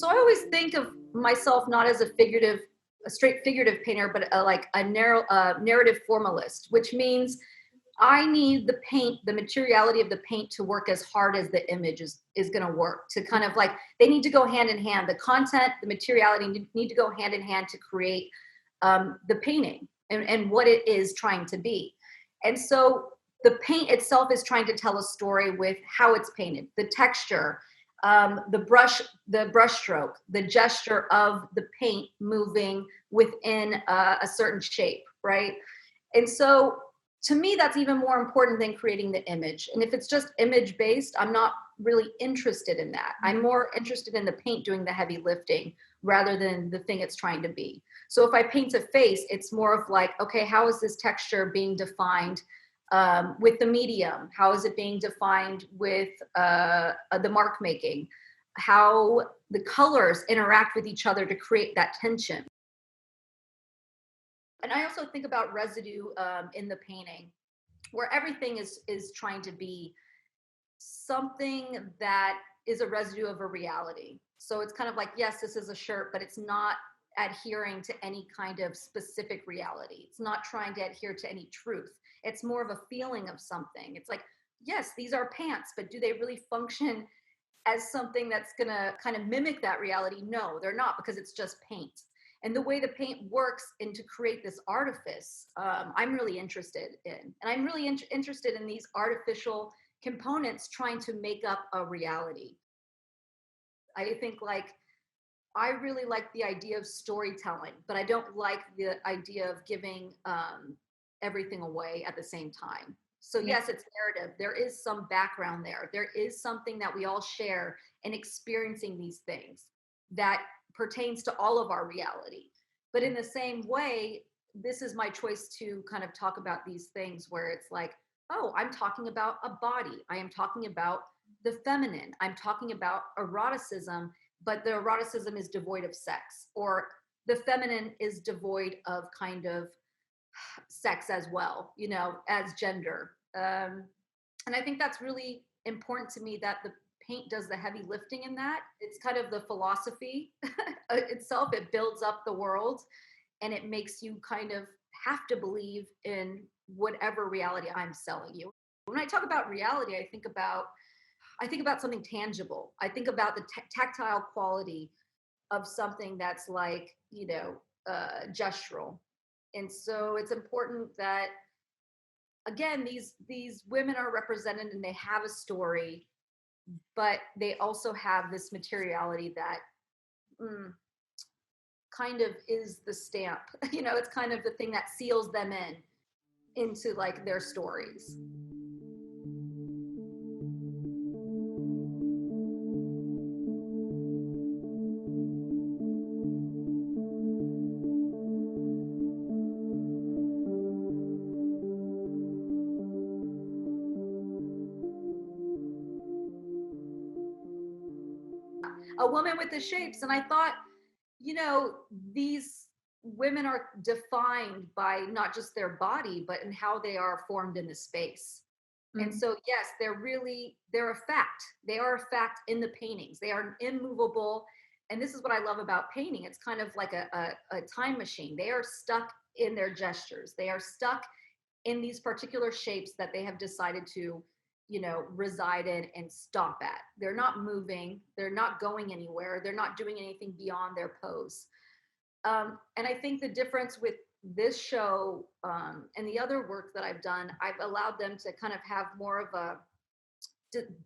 So I always think of myself not as a straight figurative painter, but like a narrative formalist, which means I need the paint, the materiality of the paint to work as hard as the image is going to work, to kind of like, they need to go hand in hand. The content, the materiality need to go hand in hand to create the painting and what it is trying to be. And so the paint itself is trying to tell a story with how it's painted, the texture, the brush stroke, the gesture of the paint moving within a certain shape, right? And so to me, that's even more important than creating the image. And if it's just image based, I'm not really interested in that. I'm more interested in the paint doing the heavy lifting rather than the thing it's trying to be. So if I paint a face, it's more of like, okay, how is this texture being defined with the medium? How is it being defined with the mark making? How the colors interact with each other to create that tension. And I also think about residue in the painting, where everything is trying to be something that is a residue of a reality. So it's kind of like, yes, this is a shirt, but it's not adhering to any kind of specific reality. It's not trying to adhere to any truth. It's more of a feeling of something. It's like, yes, these are pants, but do they really function as something that's going to kind of mimic that reality? No, they're not, because it's just paint. And the way the paint works and to create this artifice, I'm really interested in. And I'm really interested in these artificial components trying to make up a reality. I think like, I really like the idea of storytelling, but I don't like the idea of giving everything away at the same time. So yes, it's narrative. There is some background there. There is something that we all share in experiencing these things that pertains to all of our reality. But in the same way, this is my choice to kind of talk about these things where it's like, oh, I'm talking about a body. I am talking about the feminine. I'm talking about eroticism, but the eroticism is devoid of sex, or the feminine is devoid of kind of sex as well, you know, as gender. And I think that's really important to me, that the paint does the heavy lifting in that. It's kind of the philosophy itself. It builds up the world and it makes you kind of have to believe in whatever reality I'm selling you. When I talk about reality, I think about something tangible. I think about the tactile quality of something that's like, you know, gestural. And so it's important that, again, these women are represented and they have a story, but they also have this materiality that kind of is the stamp. You know, it's kind of the thing that seals them into like their stories. A woman with the shapes. And I thought, you know, these women are defined by not just their body, but in how they are formed in the space. Mm-hmm. And so, yes, they're a fact. They are a fact in the paintings. They are immovable. And this is what I love about painting. It's kind of like a time machine. They are stuck in their gestures. They are stuck in these particular shapes that they have decided to, you know, reside in and stop at. They're not moving. They're not going anywhere. They're not doing anything beyond their pose. And I think the difference with this show and the other work that I've done, I've allowed them to kind of have more of a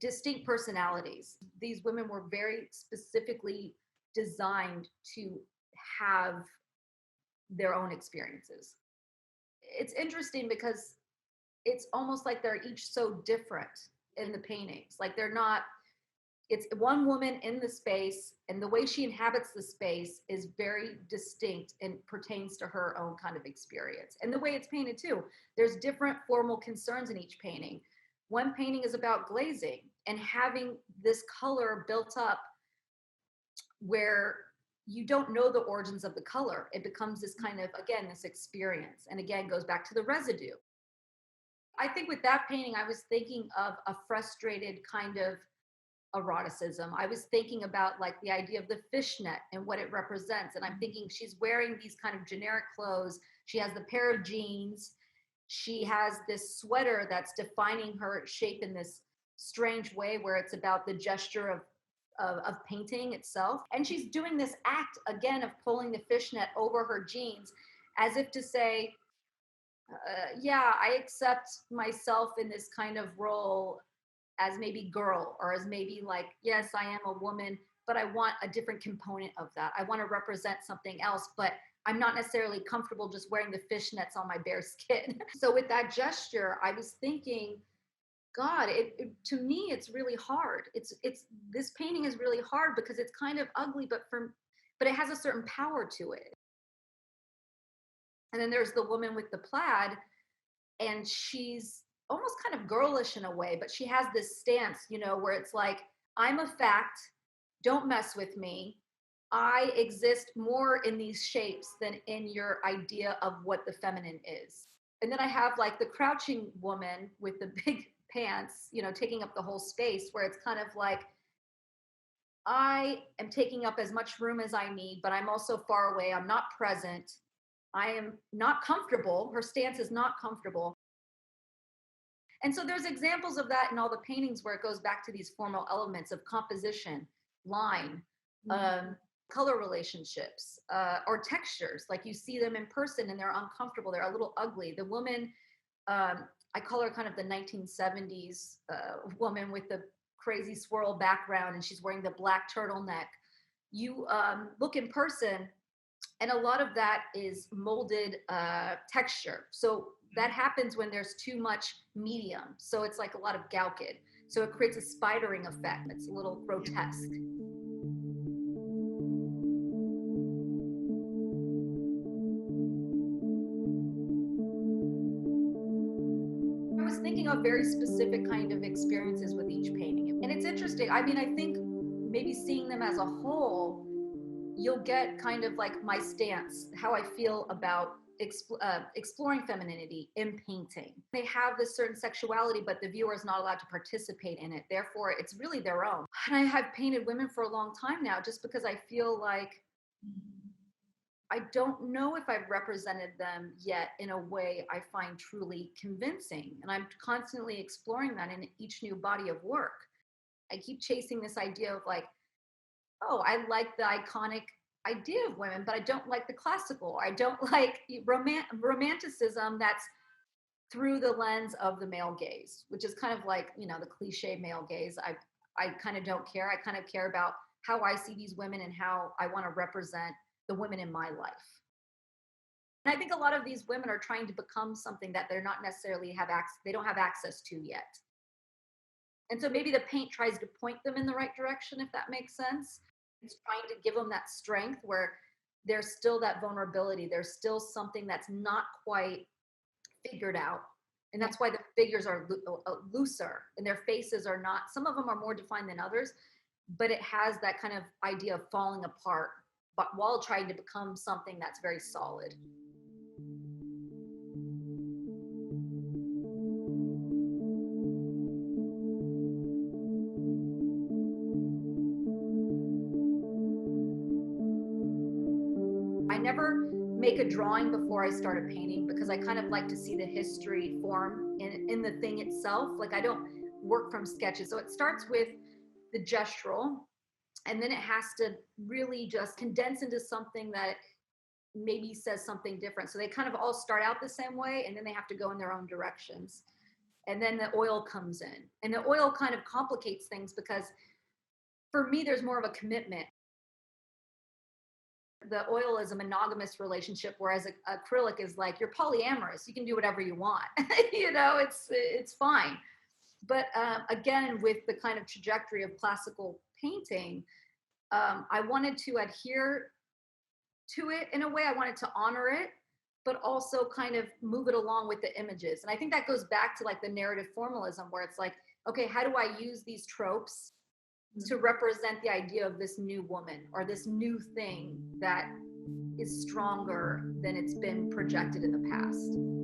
distinct personalities. These women were very specifically designed to have their own experiences. It's interesting because it's almost like they're each so different in the paintings. Like it's one woman in the space, and the way she inhabits the space is very distinct and pertains to her own kind of experience. And the way it's painted too, there's different formal concerns in each painting. One painting is about glazing and having this color built up where you don't know the origins of the color. It becomes this kind of, again, this experience. And again, goes back to the residue. I think with that painting, I was thinking of a frustrated kind of eroticism. I was thinking about like the idea of the fishnet and what it represents. And I'm thinking she's wearing these kind of generic clothes. She has the pair of jeans. She has this sweater that's defining her shape in this strange way where it's about the gesture of painting itself. And she's doing this act again of pulling the fishnet over her jeans as if to say, yeah, I accept myself in this kind of role as maybe girl, or as maybe like, yes, I am a woman, but I want a different component of that. I want to represent something else, but I'm not necessarily comfortable just wearing the fishnets on my bare skin. So with that gesture, I was thinking, God, to me, it's really hard. It's this painting is really hard because it's kind of ugly, but it has a certain power to it. And then there's the woman with the plaid, and she's almost kind of girlish in a way, but she has this stance, you know, where it's like, I'm a fact, don't mess with me. I exist more in these shapes than in your idea of what the feminine is. And then I have like the crouching woman with the big pants, you know, taking up the whole space, where it's kind of like, I am taking up as much room as I need, but I'm also far away. I'm not present. I am not comfortable. Her stance is not comfortable. And so there's examples of that in all the paintings where it goes back to these formal elements of composition, line, color relationships, or textures. Like you see them in person and they're uncomfortable. They're a little ugly. The woman, I call her kind of the 1970s woman with the crazy swirl background, and she's wearing the black turtleneck. You look in person, and a lot of that is molded texture. So that happens when there's too much medium. So it's like a lot of gauchid. So it creates a spidering effect. It's a little grotesque. I was thinking of very specific kind of experiences with each painting. And it's interesting. I mean, I think maybe seeing them as a whole, you'll get kind of like my stance, how I feel about exploring femininity in painting. They have this certain sexuality, but the viewer is not allowed to participate in it. Therefore, it's really their own. And I have painted women for a long time now, just because I feel like I don't know if I've represented them yet in a way I find truly convincing. And I'm constantly exploring that in each new body of work. I keep chasing this idea of like, oh, I like the iconic idea of women, but I don't like the classical. I don't like romanticism that's through the lens of the male gaze, which is kind of like, you know, the cliche male gaze. I kind of don't care. I kind of care about how I see these women and how I want to represent the women in my life. And I think a lot of these women are trying to become something that they're not necessarily they don't have access to yet. And so maybe the paint tries to point them in the right direction, if that makes sense. It's trying to give them that strength where there's still that vulnerability. There's still something that's not quite figured out. And that's why the figures are looser and their faces are not, some of them are more defined than others, but it has that kind of idea of falling apart, but while trying to become something that's very solid. I never make a drawing before I start a painting because I kind of like to see the history form in the thing itself. Like I don't work from sketches. So it starts with the gestural, and then it has to really just condense into something that maybe says something different. So they kind of all start out the same way, and then they have to go in their own directions. And then the oil comes in. And the oil kind of complicates things because for me, there's more of a commitment. The oil is a monogamous relationship, whereas acrylic is like you're polyamorous. You can do whatever you want. You know, it's fine. But again, with the kind of trajectory of classical painting, I wanted to adhere to it in a way. I wanted to honor it, but also kind of move it along with the images. And I think that goes back to like the narrative formalism, where it's like, okay, how do I use these tropes to represent the idea of this new woman or this new thing that is stronger than it's been projected in the past?